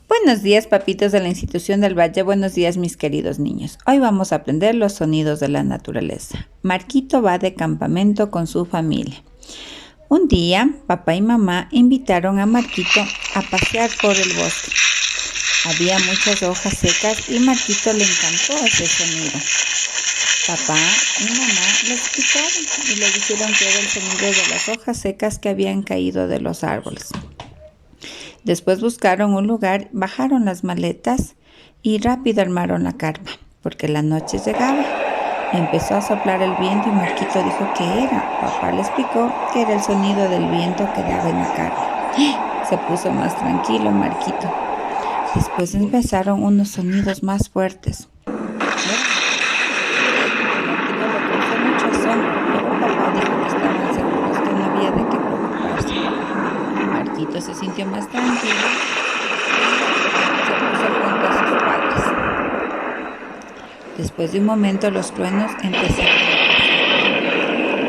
Buenos días, papitos de la Institución del Valle. Buenos días, mis queridos niños. Hoy vamos a aprender los sonidos de la naturaleza. Marquito va de campamento con su familia. Un día, papá y mamá invitaron a Marquito a pasear por el bosque. Había muchas hojas secas y Marquito le encantó ese sonido. Papá y mamá le explicaron y le dijeron que era el sonido de las hojas secas que habían caído de los árboles. Después buscaron un lugar, bajaron las maletas y rápido armaron la carpa, porque la noche llegaba. Empezó a soplar el viento y Marquito dijo que era. Papá le explicó que era el sonido del viento que daba en la carpa. Se puso más tranquilo Marquito. Después empezaron unos sonidos más fuertes. Marquito le causó mucho asombro, pero papá dijo que estaban seguros que no había de qué preocuparse. Marquito se sintió más tranquilo y se puso junto a sus padres. Después de un momento los truenos empezaron a pasar,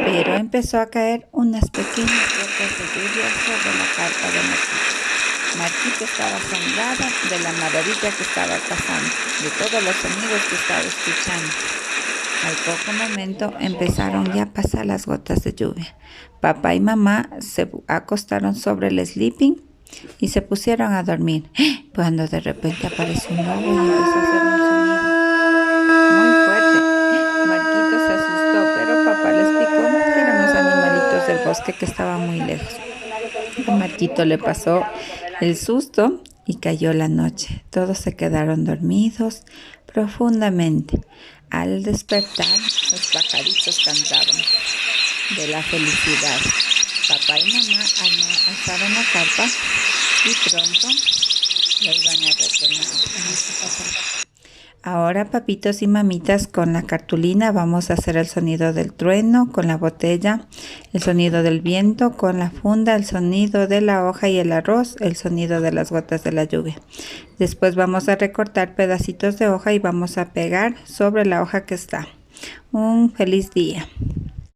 pero empezó a caer unas pequeñas gotas de lluvia sobre la carpa de Marquito. Marquito estaba asombrado de la maravilla que estaba pasando, de todos los sonidos que estaba escuchando. Al poco momento empezaron ya a pasar las gotas de lluvia. Papá y mamá se acostaron sobre el sleeping y se pusieron a dormir, cuando de repente apareció un lobo y empezó a hacer un sonido muy fuerte. Marquito se asustó, pero papá le explicó que eran los animalitos del bosque que estaban muy lejos. A Marquito le pasó el susto y cayó la noche. Todos se quedaron dormidos profundamente. Al despertar, los pajaritos cantaban de la felicidad. Papá y mamá alzaron la carpa y pronto ya iban a retornar. Ahora, papitos y mamitas, con la cartulina vamos a hacer el sonido del trueno, con la botella, el sonido del viento, con la funda, el sonido de la hoja y el arroz, el sonido de las gotas de la lluvia. Después vamos a recortar pedacitos de hoja y vamos a pegar sobre la hoja que está. Un feliz día.